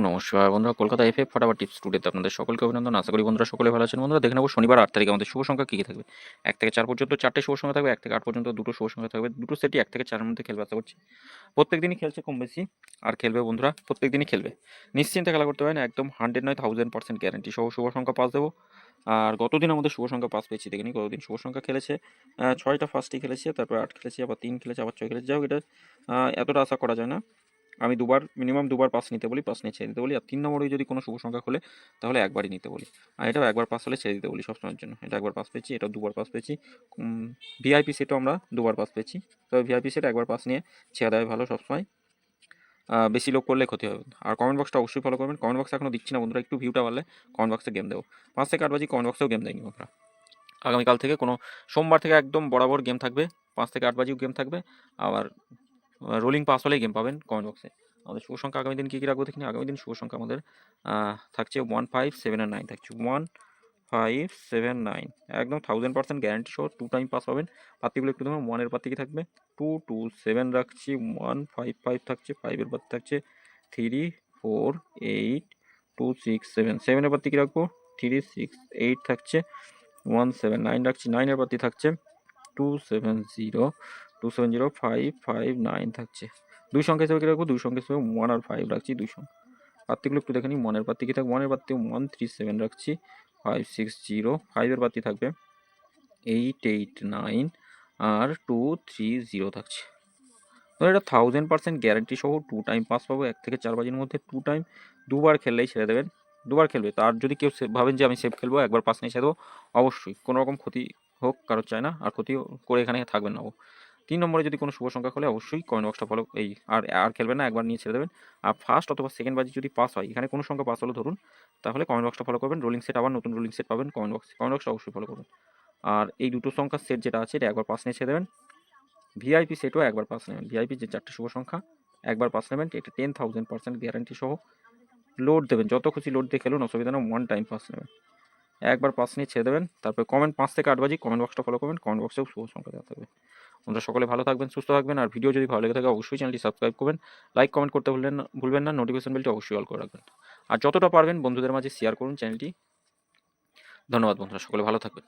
নমস্কার বন্ধুরা, কলকাতা এফএ ফটাফট টিপস টুডেতে আপনাদের সকলকে অভিনন্দন। আশা করি বন্ধুরা সকলে ভালো আছেন। বন্ধুরা দেখে নেবো শনিবার 8 তারিখে আমাদের শুভ সংখ্যা কী কী থাকবে। 1 থেকে 4 পর্যন্ত 4টে শুভ সংখ্যা থাকবে, 1 থেকে 8 পর্যন্ত 2টো শুভ সংখ্যা থাকবে। দুটো সেটই 1 থেকে 4-এর মধ্যে খেলবে আশা করছি। প্রত্যেক দিনই খেলছে কম বেশি, আর খেলবে বন্ধুরা, প্রত্যেক দিনই খেলবে। নিশ্চিন্তে খেলা করতে পারেন, একদম 100 নয় 1000% গ্যারান্টি সহ শুভ সংখ্যা পাস দেবো। আর গতদিন আমাদের শুভ সংখ্যা পাস পেয়েছি, দেখে নিই গতদিন শুভ সংখ্যা খেলেছে 6টা ফার্স্টে খেলেছে, তারপর 8 খেলেছে, আবার 3 খেলেছে, আবার 6 খেলেছে। যাই হোক, এটা এতটা আশা করা যায় না। আমি মিনিমাম দুবার পাস নিতে বলি, পাস নিয়ে ছেড়ে দিতে বলি। আর 3 নম্বরে যদি কোনো শুভ সংখ্যা খোলে তাহলে একবারই নিতে বলি। আর এটাও একবার পাস হলে ছেড়ে দিতে বলি সবসময়ের জন্য। এটা একবার পাস পেয়েছি, এটাও দুবার পাস পেয়েছি। ভিআইপি সেটও আমরা দুবার পাস পেয়েছি, তবে ভিআইপি সেট একবার পাস নিয়ে ছেড়ে দেয় ভালো সবসময়। বেশি লোক করলে ক্ষতি হবে। আর কমেন্ট বক্সটা অবশ্যই ফলো করবেন। কমেন্ট বক্সে এখনও দিচ্ছি না বন্ধুরা, একটু ভিউটা বাড়লে কমেন্ট বক্সে গেম দেবো। 5 থেকে 8 বাজি কমেন্ট বক্সেও গেম দেয়নি বন্ধুরা। আগামীকাল থেকে কোনো সোমবার থেকে একদম বরাবর গেম থাকবে, 5 থেকে 8 বাজিও গেম থাকবে। আবার রোলিং পাস হলেই গেম পাবেন কমেন্ট বক্সে। আমাদের শুভ সংখ্যা আগামী দিন কী কী রাখবো দেখিনি। আগামী দিন শুভ সংখ্যা আমাদের থাকছে 1, 5, 7 আর 9 থাকছে। 1, 5, 7, 9 একদম 1000% গ্যারান্টি সহ 2 টাইম পাস পাবেন। পাত্তিগুলো একটু দেখুন, 1 এর পাত্তি কি থাকবে 2, 2, 7 রাখছি। 1, 5, 5 থাকছে। 5 এর পাত্তি থাকছে 3, 4, 8, 2, 6, 7। 7 এর পাত্তি কি রাখবো 3, 6, 8 থাকছে। 1, 7, 9 রাখছি। 9 এর পাত্তি থাকছে 2, 7, 0, 2, 7, 0, 5, 5, 9 থাকছে। দুই সংখ্যা হিসেবে কি রাখবো, দুই সংখ্যা হিসেবে 1 আর 5 রাখছি। দুই সংখ্যা পাত্তিগুলো একটু দেখে নিই। 1 এর পাত্তি কি থাকবে, 1 এর পাত্তি 1, 3, 7 রাখছি। 5, 6, 0, 5 এর পাত্তি থাকবে 8, 8, 9 আর 2, 3, 0 থাকছে। তো এটা 1000% গ্যারান্টি সহ 2 টাইম পাস পাবো। 1 থেকে 4 বাজির মধ্যে 2 টাইম, দুবার খেললেই ছেড়ে দেবেন। দুবার খেলবে, তার যদি কেউ ভাবেন যে আমি সেফ খেলবো, একবার পাস নিয়ে ছেড়ে দেবো, অবশ্যই কোনো রকম ক্ষতি হোক কারোর চায় না, আর ক্ষতি করে এখানে থাকবেন না। 3 নম্বরে যদি কোনো শুভ সংখ্যা খোলে অবশ্যই কমেন্ট বক্সটা ফলো আর খেলবেন না, একবার নিয়ে ছেড়ে দেবেন। আর ফার্স্ট অথবা সেকেন্ড বাজি যদি পাস হয়, এখানে কোনো সংখ্যা পাস হলো ধরুন, তাহলে কমেন্ট বক্সটা ফলো করবেন। রোলিং সেট, আবার নতুন রোলিং সেট পাবেন কমেন্ট বক্সটা অবশ্যই ফলো করবেন। আর এই দুটো সংখ্যার সেট যেটা আছে, এটা একবার পাস নিয়ে ছেড়ে দেবেন। ভিআইপি সেটও একবার পাস নেবেন। ভিআইপি যে 4টে শুভ সংখ্যা একবার পাস নেবেন, এটা 10,000% গ্যারান্টি সহ। লোড দেবেন, যত খুশি লোড দিয়ে খেলুন, অসুবিধা না। 1 টাইম পাস নেবেন, একবার পাস নিয়ে ছেড়ে দেবেন। তারপরে কমেন্ট 5 থেকে 8 বাজি কমেন্ট বক্সটা ফলো করবেন। কমেন্ট বক্সেও শুভ সংখ্যা দেওয়া থাকবে। আপনারা সকলে ভালো থাকবেন, সুস্থ থাকবেন। আর ভিডিও যদি ভালো লেগে থাকে অবশ্যই চ্যানেলটি সাবস্ক্রাইব করবেন, লাইক কমেন্ট করতে ভুলবেন না। নোটিফিকেশন বেলটি অবশ্যই অল করে রাখবেন। আর যতটা পারবেন বন্ধুদের মাঝে শেয়ার করুন চ্যানেলটি। ধন্যবাদ বন্ধুরা, সকলে ভালো থাকবেন।